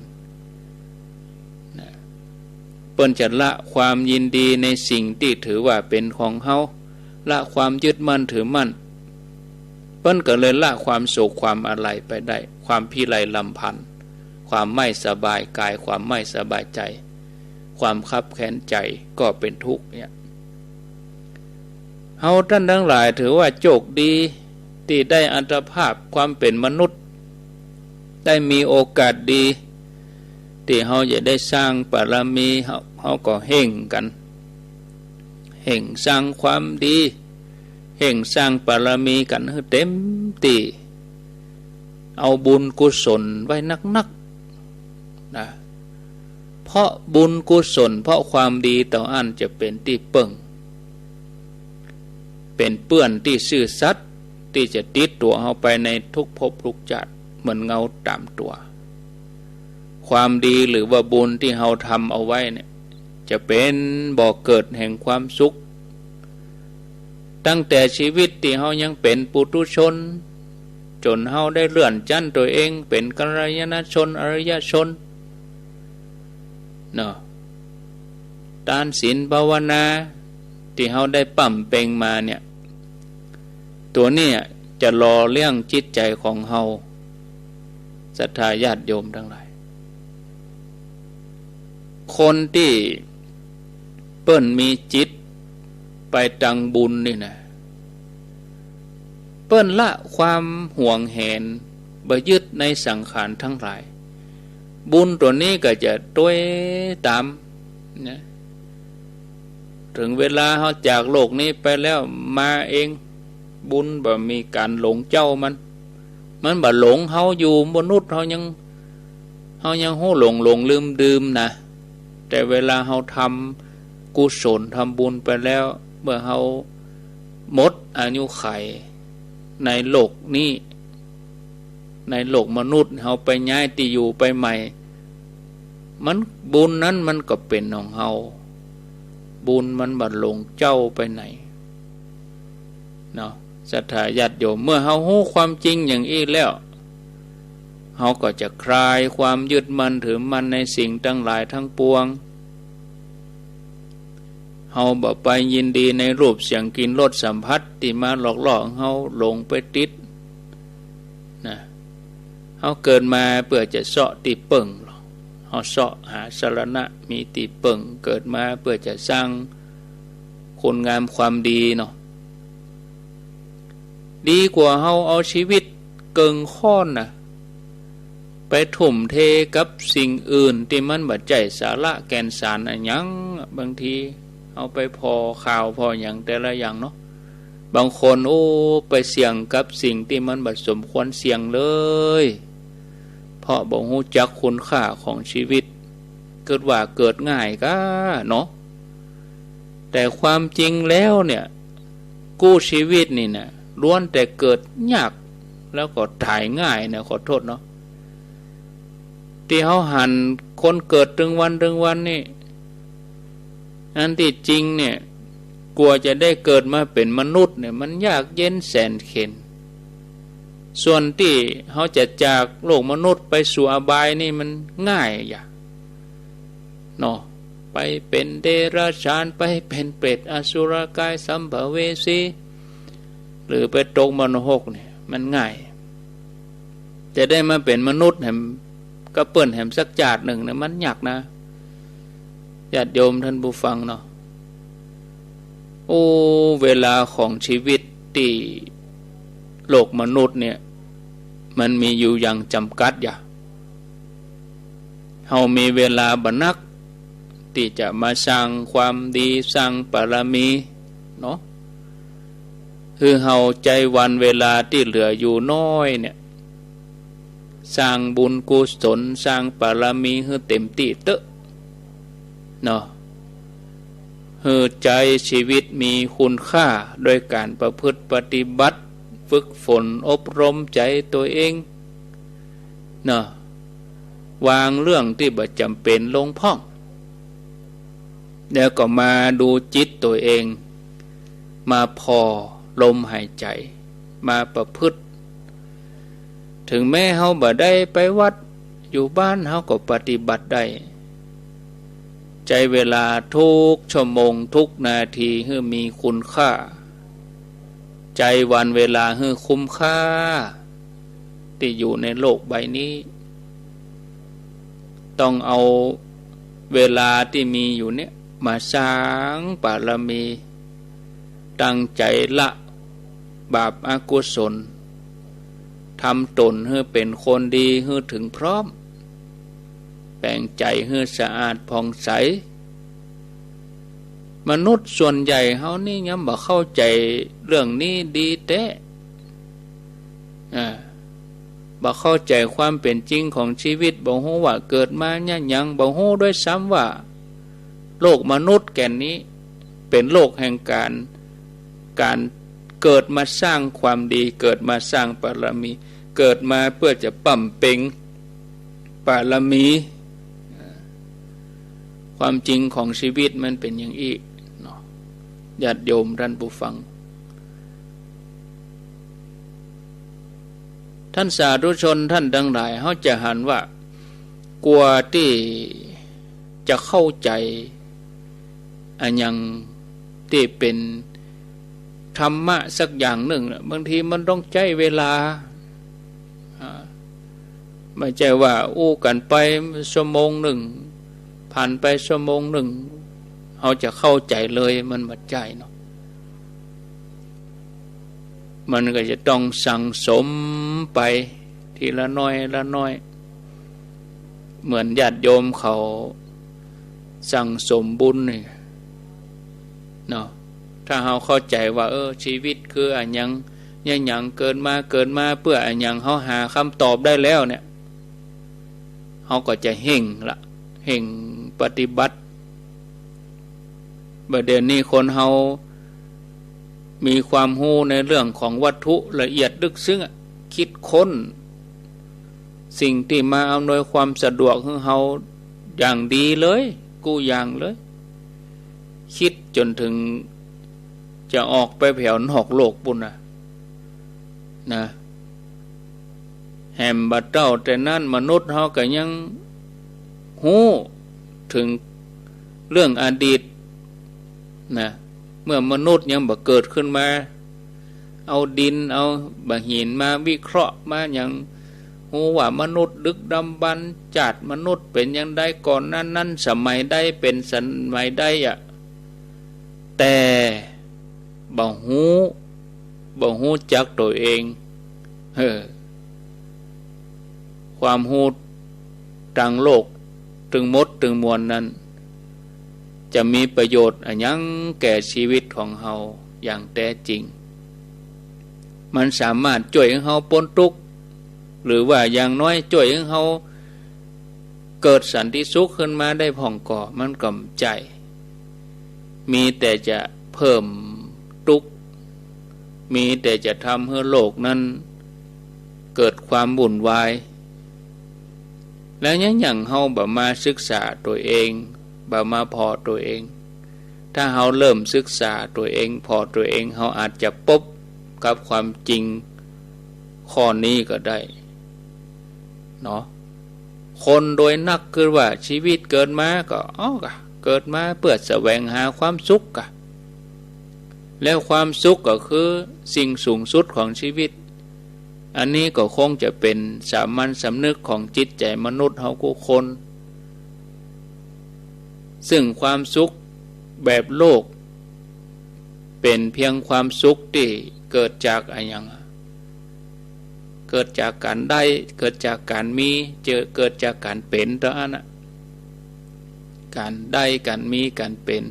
เปิ้นจะละความยินดีในสิ่งที่ถือว่าเป็นของเฮาละความยึดมั่นถือมั่นเปิ้นก็เลยละความโศกความอะไรไปได้ความพิไรลำพันธ์ความไม่สบายกายความไม่สบายใจความคับแค้นใจก็เป็นทุกข์เนี่ยเฮาท่านทั้งหลายถือว่าโชคดีที่ได้อัตภาพความเป็นมนุษย์ได้มีโอกาสดีที่เฮาจะได้สร้างบารมีเฮาก็เห่งกันเห่งสร้างความดีเห่งสร้างบารมีกันให้เต็มที่ เอาบุญกุศลไว้นักๆนะเพราะบุญกุศลเพราะความดีต่ออันจะเป็นที่เปิ่งเป็นเปื้อนที่ซื่อสัตย์ที่จะติดตัวเอาไปในทุกภพทุกชาติเหมือนเงาตามตัวความดีหรือว่าบุญที่เราทำเอาไว้เนี่ยจะเป็นบ่อเกิดแห่งความสุขตั้งแต่ชีวิตที่เรายังเป็นปุถุชนจนเราได้เลื่อนชั้นตัวเองเป็นกัลยาณชนอริยชนเนาะทานศีลภาวนาที่เราได้ปั่มเป่งมาเนี่ยตัวนี้จะรอเลี้ยงจิตใจของเราศรัทธาญาติโยมทั้งหลายคนที่เปิ้นมีจิตไปตังบุญนี่นะเปิ้นละความห่วงแหนบ่ยึดในสังขารทั้งหลายบุญตัวนี้ก็จะต้วยตามนะถึงเวลาเขาจากโลกนี้ไปแล้วมาเองบุญบ่มีการหลงเจ้ามันบ่หลงเฮาอยู่มนุษย์เฮายังโหหลงลืมนะแต่เวลาเฮาทำกุศลทำบุญไปแล้วเมื่อเฮาหมดอายุไขในโลกนี้ในโลกมนุษย์เฮาไปย้ายที่อยู่ไปใหม่มันบุญนั้นมันก็เป็นของเฮาบุญมันบ่หลงเจ้าไปไหนเนาะศรัทธาญาติโยมเมื่อเฮารู้ความจริงอย่างนี้แล้วเฮาก็จะคลายความยึดมั่นถือมั่นในสิ่งทั้งหลายทั้งปวงเฮาบ่ไปยินดีในรูปเสียงกลิ่นรสสัมผัสที่มาหลอกเฮาหลงไปติดนะเฮาเกิดมาเพื่อจะเสาะติเปิ่งเฮาเสาะหาสรณะมีติเปิ่งเกิดมาเพื่อจะสร้างคุณงามความดีเนาะดีกว่าเฮาเอาชีวิตเกิงค้อนนะไปทุ่มเทกับสิ่งอื่นที่มันบ่ใจสาระแก่นสารอันยังบางทีเอาไปพอข่าวพออย่างแต่ละอย่างเนาะบางคนไปเสี่ยงกับสิ่งที่มันบ่สมควรเสี่ยงเลยเพราะบ่รู้จักคุณค่าของชีวิตเกิดว่าเกิดง่ายก็เนาะแต่ความจริงแล้วเนี่ยกู้ชีวิตนี่นะล้วนแต่เกิดยากแล้วก็ตายง่ายนะขอโทษเนาะที่เขาหันคนเกิดถึงวันนี่อันที่จริงเนี่ยกลัวจะได้เกิดมาเป็นมนุษย์เนี่ยมันยากเย็นแสนเข็ญส่วนที่เขาจะจากโลกมนุษย์ไปสู่อบายนี่มันง่ายอย่างเนาะไปเป็นเดรัจฉานไปเป็นเปรตอสุรกายสัมภเวสีหรือไปตกมรณะเนี่ยมันง่ายจะได้มาเป็นมนุษย์แห่งก็เปิ้นแห่งสักจาดหนึ่งเนี่ยมันยากนะญาติโยมท่านผู้ฟังเนาะเวลาของชีวิตที่โลกมนุษย์เนี่ยมันมีอยู่อย่างจำกัดอย่าเฮามีเวลาบ่นักที่จะมาสร้างความดีสร้างบารมีเนาะคือเฮาใจวันเวลาที่เหลืออยู่น้อยเนี่ยสร้างบุญกุศลสร้างบารมีให้เต็มที่เตอะเนาะให้ใจชีวิตมีคุณค่าโดยการประพฤติปฏิบัติฝึกฝนอบรมใจตัวเองเนาะวางเรื่องที่บ่จำเป็นลงพ่องแล้วก็มาดูจิตตัวเองมาพอลมหายใจมาประพฤติถึงแม้เฮาบ่ได้ไปวัดอยู่บ้านเฮาก็ปฏิบัติได้ใจเวลาทุกชั่วโมงทุกนาทีให้มีคุณค่าใจวันเวลาให้คุ้มค่าที่อยู่ในโลกใบนี้ต้องเอาเวลาที่มีอยู่เนี่ยมาสร้างบารมีตั้งใจละบาปอกุศลทำตนให้เป็นคนดีให้ถึงพร้อมแปลงใจให้สะอาดผ่องใสมนุษย์ส่วนใหญ่เฮานี่ยังบ่เข้าใจเรื่องนี้ดีแท้ บ่เข้าใจความเป็นจริงของชีวิตบ่ฮู้ว่าเกิดมาเนี่ยหยังบ่ฮู้ด้วยซ้ำว่าโลกมนุษย์แก่นนี้เป็นโลกแห่งการเกิดมาสร้างความดีเกิดมาสร้างบารมีเกิดมาเพื่อจะปั่มเป่งบารมีความจริงของชีวิตมันเป็นอย่างอีกเนาะญาติโยมท่านผู้ฟังท่านสาธุชนท่านทั้งหลายเขาจะหันว่ากลัวที่จะเข้าใจอันยังที่เป็นธรรมะสักอย่างหนึ่งบางทีมันต้องใช้เวลาไม่ใช่ว่าอู้กันไปชั่วโมงหนึ่งผ่านไปชั่วโมงหนึ่งเขาจะเข้าใจเลยมันไม่ใช่เนาะมันก็จะต้องสั่งสมไปทีละน้อยละน้อยเหมือนญาติโยมเขาสั่งสมบุญนี่เนาะถ้าเราเข้าใจว่าชีวิตคืออันยังเกินมาเพื่ออันยังเขาหาคำตอบได้แล้วเนี่ยเขาก็จะเห่งละเห่งปฏิบัติประเดี๋ยวนี้คนเขามีความรู้ในเรื่องของวัตถุละเอียดลึกซึ้งคิดค้นสิ่งที่มาอำนวยความสะดวกของเขาอย่างดีเลยกู้อย่างเลยคิดจนถึงจะออกไปแผ่วนอกโลกปุ่นนะแหมบัดเจ้าแต่นั่นมนุษย์เขาก็ยังหู้ถึงเรื่องอดีตนะเมื่อมนุษย์ยังบ่เกิดขึ้นมาเอาดินเอาบะหินมาวิเคราะห์มาอย่างหูว่ามนุษย์ดึกดำบรรพ์จัดมนุษย์เป็นอย่างใดก่อนนั้นสมัยใดเป็นสมัยใดแต่บ่ฮู้จักตัวเองความฮู้ทางโลกถึงหมดถึงมวลนั้นจะมีประโยชน์อันยังแก่ชีวิตของเฮาอย่างแท้จริงมันสามารถช่วยให้เฮาพ้นทุกข์หรือว่าอย่างน้อยช่วยให้เฮาเกิดสันติสุขขึ้นมาได้ผ่องก่อมันก็ใจมีแต่จะเพิ่มทุกข์มีแต่จะทำให้โลกนั้นเกิดความวุ่นวายแล้วอย่างเฮาบ่มาศึกษาตัวเองบ่มาพอตัวเองถ้าเฮาเริ่มศึกษาตัวเองพอตัวเองเฮาอาจจะพบกับความจริงข้อนี้ก็ได้เนาะคนโดยนักคือว่าชีวิตเกิดมาก็เกิดมาเพื่อแสวงหาความสุขแล้วความสุขก็คือสิ่งสูงสุดของชีวิตอันนี้ก็คงจะเป็นสามัญสำนึกของจิตใจมนุษย์เฮาทุกคนซึ่งความสุขแบบโลกเป็นเพียงความสุขที่เกิดจากอะไรอย่างเกิดจากการได้เกิดจากการมีเกิดจากการเป็นตัวอันการได้การมีการเป็น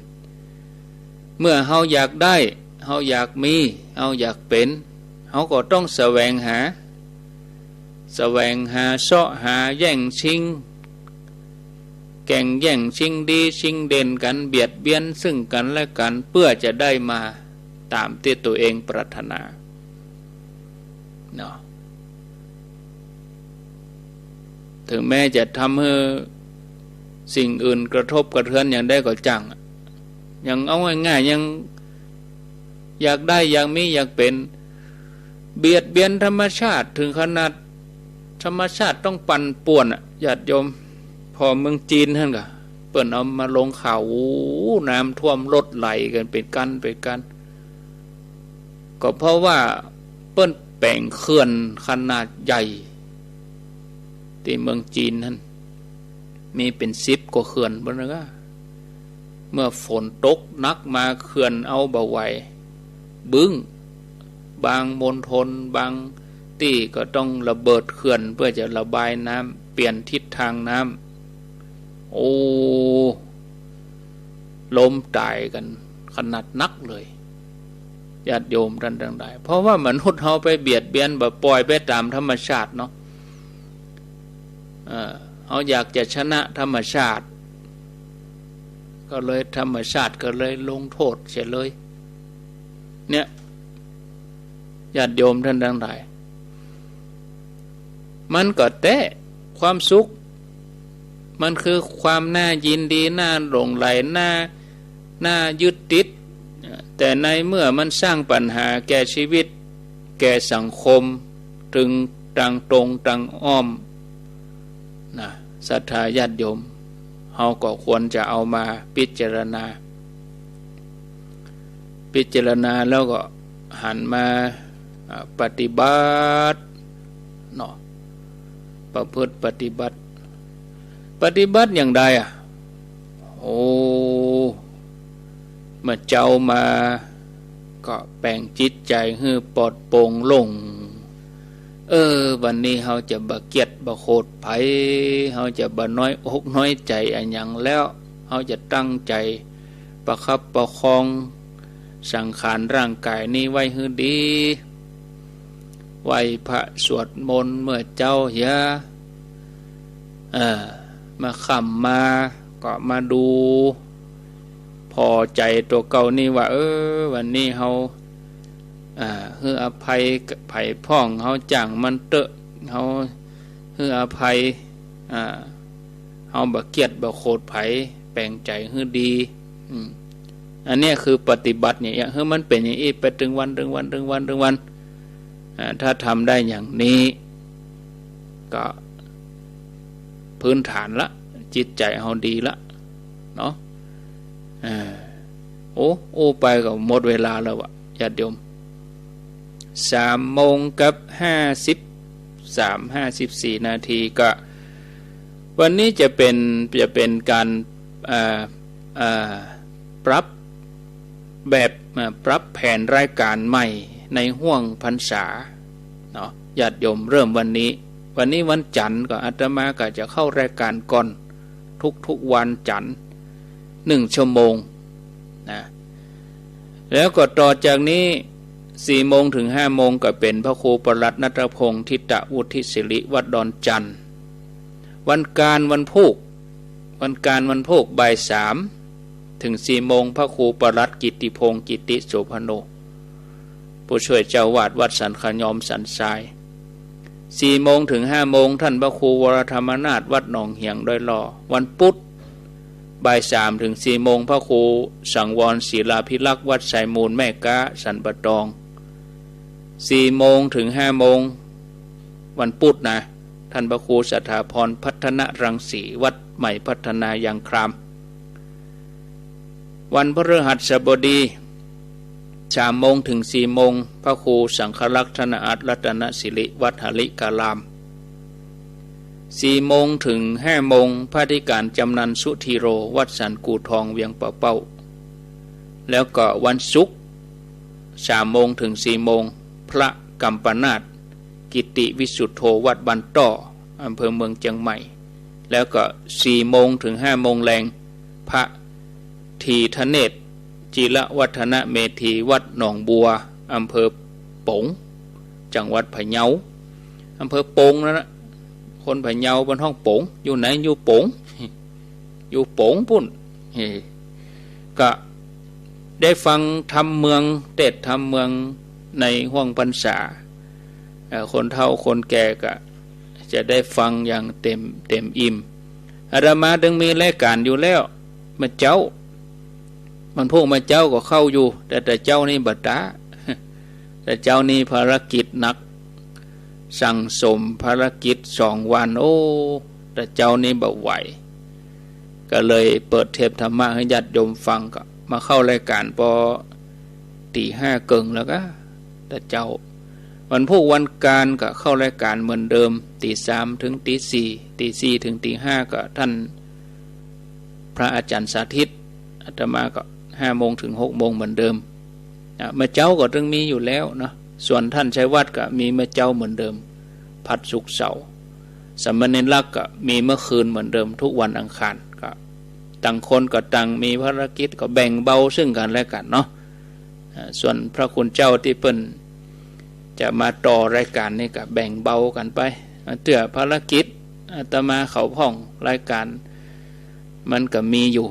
เมื่อเฮาอยากได้เฮาอยากมีเฮาอยากเป็นเฮาก็ต้องแสวงหาเสาะหาแย่งชิงแข่งแย่งชิงดีชิงเด่นกันเบียดเบียนซึ่งกันและกันเพื่อจะได้มาตามที่ตัวเองปรารถนาเนาะถึงแม้จะทำให้สิ่งอื่นกระทบกระเทือนอย่างได้ก็จังยังเอาง่ายๆยังอยากได้อยากมีอยากเป็นเบียดเบียนธรรมชาติถึงขนาดธรรมชาติต้องปั่นป่วนญาติโยมพอเมืองจีนท่านก็เปิ่นเอามาลงข่าวน้ำท่วมรถไหลกันเป็นกันก็เพราะว่าเปิ้นแปลงเขื่อนขนาดใหญ่ที่เมืองจีนท่านมีเป็น10 กว่าเขื่อนบนนั้นก็เมื่อฝนตกนักมาเขื่อนเอาบ่ไหวบึ้งบางมณฑลบางที่ก็ต้องระเบิดเขื่อนเพื่อจะระบายน้ำเปลี่ยนทิศทางน้ำโอ้ล้มตายกันขนาดนักเลยญาติโยมท่านทั้งหลายเพราะว่ามนุษย์เฮาไปเบียดเบียนแบบปล่อยไปตามธรรมชาติเนาะ เขาอยากจะชนะธรรมชาติก็เลยธรรมชาติก็เลยลงโทษเสียเลยเนี่ยญาติโยมท่านทั้งหลายมันก็แต่ความสุขมันคือความน่ายินดีน่าหลงไหลน่ายึดติดแต่ในเมื่อมันสร้างปัญหาแก่ชีวิตแก่สังคมถึงต่างตรงต่างอ้อมนะศรัทธาญาติโยมเฮาก็ควรจะเอามาพิจารณาแล้วก็หันมาปฏิบัติเนาะประพฤติปฏิบัติอย่างใดโอ้เมื่อเจ้ามาก็แปลงจิตใจให้ปลอดโปร่งโล่งวันนี้เฮาจะบ่เกียดบ่โคตรไผเฮาจะบ่น้อยอกน้อยใจอันหยังแล้วเฮาจะตั้งใจประคับประคองสังขารร่างกายนี้ไว้ให้ดีไหว้พระสวดมนต์เมื่อเจ้ามาค่ำมาก็มาดูพอใจตัวเก่านี่ว่าวันนี้เฮาให้อภัยไผ่พ่องเฮาจ้างมันเตอะเฮาให้อภัยเฮาบ่เกียดบ่โคตรไผแปลงใจให้ดีอันนี้คือปฏิบัติเนี่ยให้มันเป็นอย่างนี้ไปถึงวันถ้าทำได้อย่างนี้ก็พื้นฐานละจิตใจเฮาดีละเนาะโอ้ไปก็หมดเวลาแล้ววะญาติโยม3:54 นาทีก็วันนี้จะเป็นการปรับแผนรายการใหม่ในห่วงพรรษาเนาะญาติโยมเริ่มวันนี้วันจันทร์ก็อาตมาก็จะเข้ารายการก่อนทุกวันจันทร์1 ชั่วโมงนะแล้วก็ต่อจากนี้4 โมงถึง5 โมงก็เป็นพระครูประหลัดณัฐพงศ์ทิตวุฒิศิริวัดดอนจันทร์วันพุธบ่าย 3 ถึง 4 โมงพระครูประหลัดกิตติพงศ์กิติโสภโนผู้ช่วยเจ้าวาดวัดสันขยอมสันทราย4 โมงถึง 5 โมงท่านพระครูวรธรรมนาถวัดหนองเหียงดอยหล่อวันพุธบ่าย 3 ถึง 4 โมงพระครูสังวรศิลาภิลักษ์วัดไสมูลแม่กะสันปะตอง4 โมงถึง 5 โมงวันพุธนะท่านพระครูสถาพรพัฒนรังสีวัดใหม่พัฒนายังครามวันพฤหัสบดี3 โมงถึง 4 โมงพระครูสังฆลักษณอัตรัตนศิริวัดหริกาลาม4 โมงถึง 5 โมงพระธิการจำนันสุธีโรวัดสันกูทองเวียงป่าเป้าแล้วก็วันศุกร์3 โมงถึง 4 โมงพระกัมปนาถกิติวิสุทโธวัดบันต้ออำเภอเมืองเชียงใหม่แล้วก็4 โมงถึง 5 โมงแรงพระทีทเนศจิรวัฒนเมธีวัดหนองบัวอำเภอปงจังหวัดพะเยาอำเภอปงนั่นนะคนพะเยาบนห้องปงอยู่ไหนอยู่ปงปุ่นก็ได้ฟังธรรมเมืองเทศธรรมเมืองในห้วงพรรษาคนเฒ่าคนแก่ก็จะได้ฟังอย่างเต็มอิ่มอาตมาดึงมีรายการอยู่แล้วมาเจ้ามันพวกมาเจ้าก็เข้าอยู่แต่เจ้านี่บัดตาแต่เจ้านี่ภารกิจหนักสั่งสมภารกิจ2 วันแต่เจ้านี่บ่ไหวก็เลยเปิดเทปธรรมะให้ญาติโยมฟังก็มาเข้ารายการพอ 5:30 เกิงแล้วก็แต่เจ้าวันพวกวันการก็เข้ารายการเหมือนเดิม 3:00 ถึง 4:00 4:00 ถึง 5:00 ก็ท่านพระอาจารย์สาธิตอาตมาก็5 โมงถึง 6 โมงเหมือนเดิมมาเจ้าก็ต้องมีอยู่แล้วเนาะส่วนท่านชัยวัฒน์ก็มีมาเจ้าเหมือนเดิมผัดศุกร์เสาร์สามเณรลักษณ์ก็มีเมื่อคืนเหมือนเดิมทุกวันอังคารก็ต่างคนก็ต่างมีภารกิจก็แบ่งเบาซึ่งกันและกันเนาะส่วนพระคุณเจ้าที่เปิ้นจะมาต่อรายการนี่ก็แบ่งเบากันไปเตื้อภารกิจ อาตมาเขาพ่องรายการมันก็มีอยู่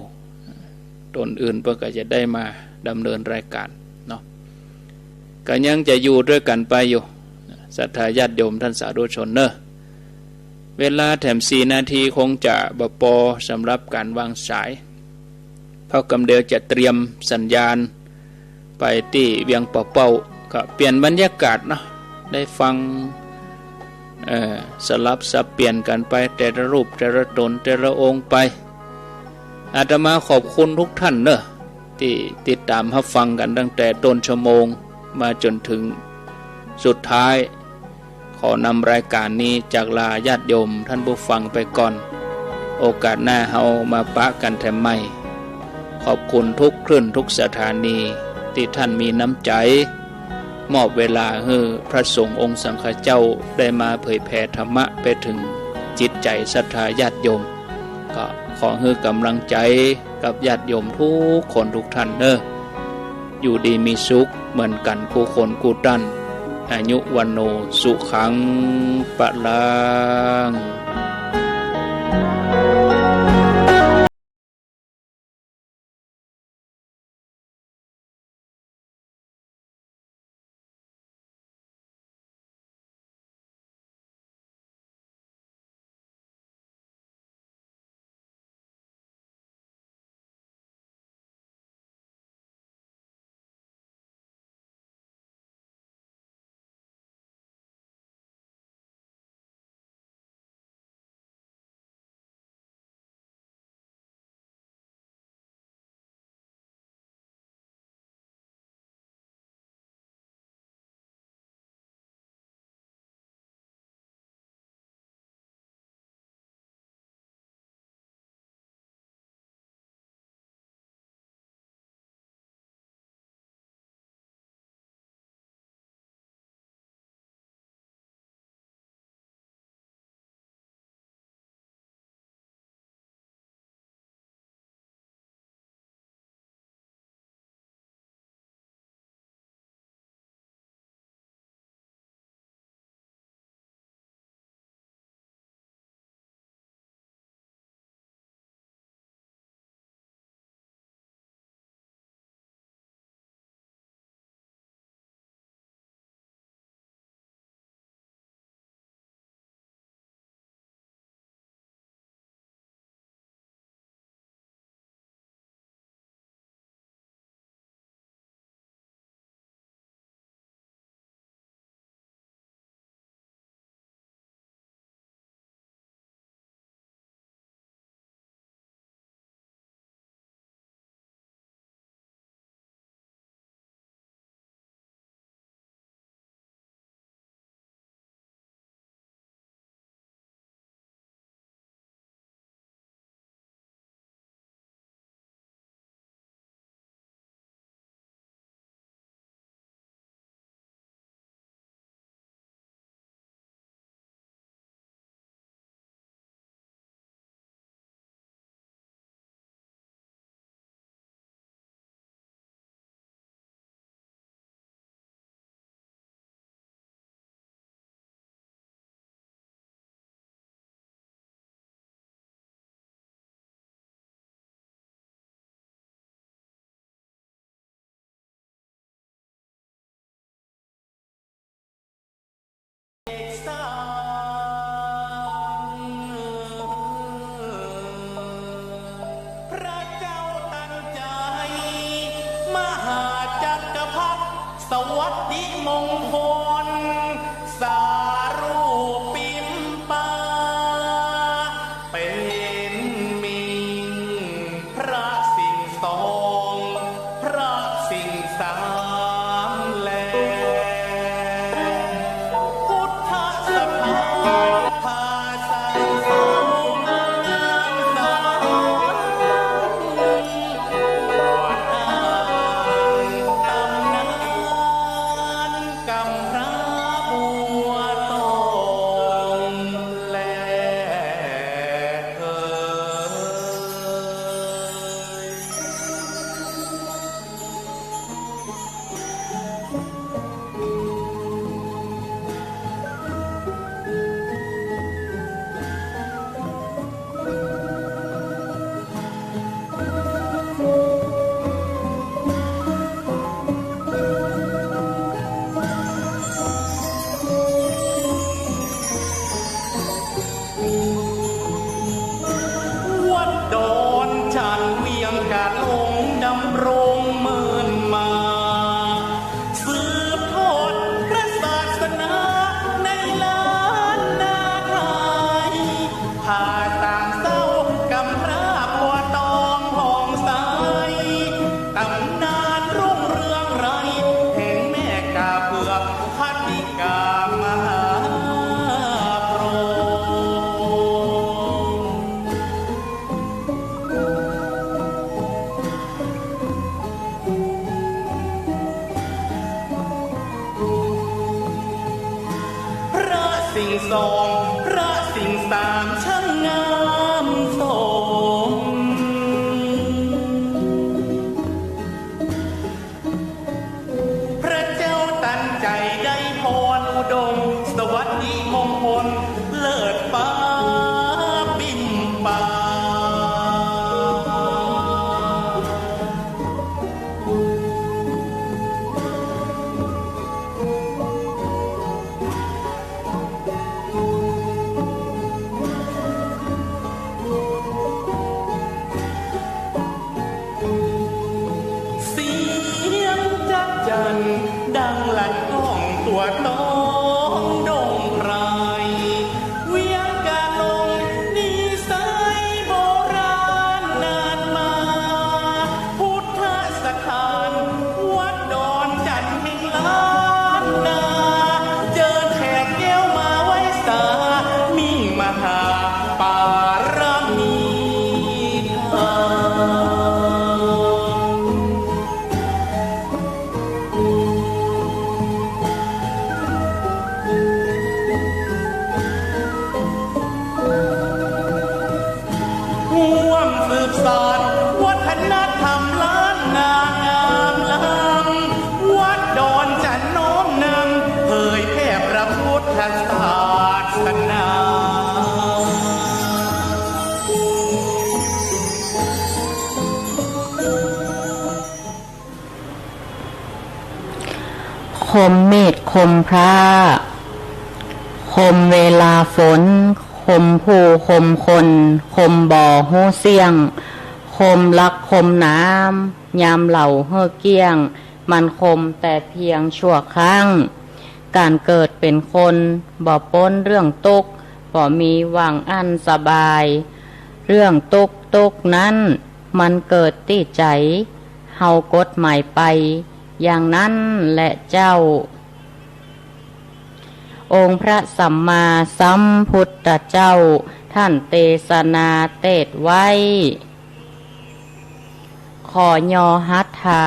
ตนอื่นเพื่อก็จะได้มาดำเนินรายการเนาะก็ยังจะอยู่ด้วยกันไปอยู่ศรัทธาญาติโยมท่านสาธุชนเนอะเวลาแถม4 นาทีคงจะบปอสำหรับการวางสายเพราะกำเดียวจะเตรียมสัญญาณไปที่เวียงป่าเป้าก็เปลี่ยนบรรยากาศเนาะได้ฟังสลับสับเปลี่ยนกันไปแต่ละรูปแต่ละตนแต่ละองค์ไปอาตมาขอบคุณทุกท่านเนอะที่ติดตามรับฟังกันตั้งแต่ต้นชั่วโมงมาจนถึงสุดท้ายขอนำรายการนี้จากลาญาติโยมท่านผู้ฟังไปก่อนโอกาสหน้าเฮามาปะกันแถมใหม่ขอบคุณทุกคลื่นทุกสถานีที่ท่านมีน้ำใจมอบเวลาให้พระสงฆ์องค์สังฆเจ้าได้มาเผยแผ่ธรรมะไปถึงจิตใจศรัทธาญาติโยมก็ขอให้กำลังใจกับญาติโยมทุกคนทุกท่านเนอะอยู่ดีมีสุขเหมือนกันคู่คนคู่ท่านอายุวันโนสุขังปะลังสวัสดิมงคลสารูปิมปาเป็นมิงพระสิ่งสองพระสิ่งสามแลพุทธสถานพาสร้างสมงามสอนวัดอ้างตำนานกำพร้าบัว สองพระสิ่งสามช่างงามสมพระเจ้าตันใจได้พรอุดมสวัสดีมงคลเลิศฟ้าบินป่าจันดังลั่นก้องตัวต้องโด่งไพรเวียงกาลงนิสัยโบราณนานมาพุทธสถานวัดดอนจันทร์แห่งล้านนาเจอแขกแก้วมาไว้สามีมหาปารมีธรรมสืบสานวัฒนธรรมล้านนางามล้ำวัดดอนจันทร์น้อมนำเผยแผ่พระพุทธศาสนาคมเมฆคมพระคมเวลาฝนคมผู้คมคนคมบ่อหูเสียงคมลักคมน้ำยามเหล่าเฮ่อเกี้ยงมันคมแต่เพียงชั่วครั้งการเกิดเป็นคนบ่ป้นเรื่องตุกบ่มีหวังอันสบายเรื่องตุกนั้นมันเกิดที่ใจเฮากฎหมายไปอย่างนั้นแหละเจ้าองค์พระสัมมาสัมพุทธเจ้าท่านเทศนาเทศไว้ขอยอหัตถา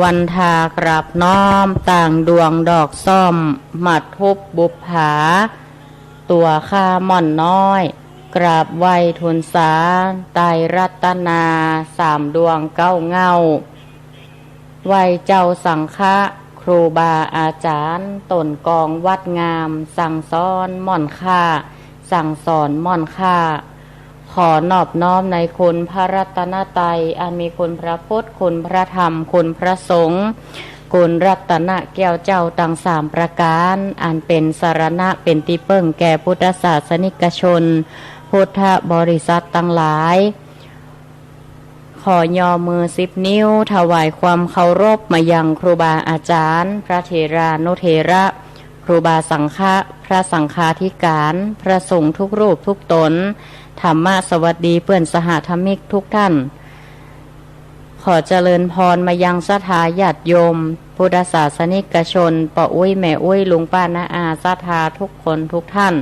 วันทากราบน้อมต่างดวงดอกซ่อมมัดทุบบุปผาตัวข้าม่อนน้อยกราบไหวทุนสาไตรรัตนาสามดวงเก้าเงาไหวเจ้าสังฆะครูบาอาจารย์ตนกองวัดงามสั่งสอนม่อนค่าสั่งสอนม่อนค่าขอนอบน้อมในคุณพระรัตนตรัยอันมีคุณพระพุทธคุณพระธรรมคุณพระสงฆ์คุณรัตนะแก้วเจ้าตั้งสามประการอันเป็นสรณะเป็นที่เพิ่งแก่พุทธศาสนิกชนพุทธบริษัททั้งหลายขอยอมือ10 นิ้วถวายความเคารพมายังครูบาอาจารย์พระเถรานุเถระครูบาสังฆะพระสังฆาธิการพระสงฆ์ทุกรูปทุกตนธรรมะสวัสดีเพื่อนสหธรรมิกทุกท่านขอเจริญพรมายังศรัทธาญาติโยมพุทธศาสนิกชนป้าอุ้ยแม่อุ้ยลุงป้าน้าอาศรัทธาทุกคนทุกท่าน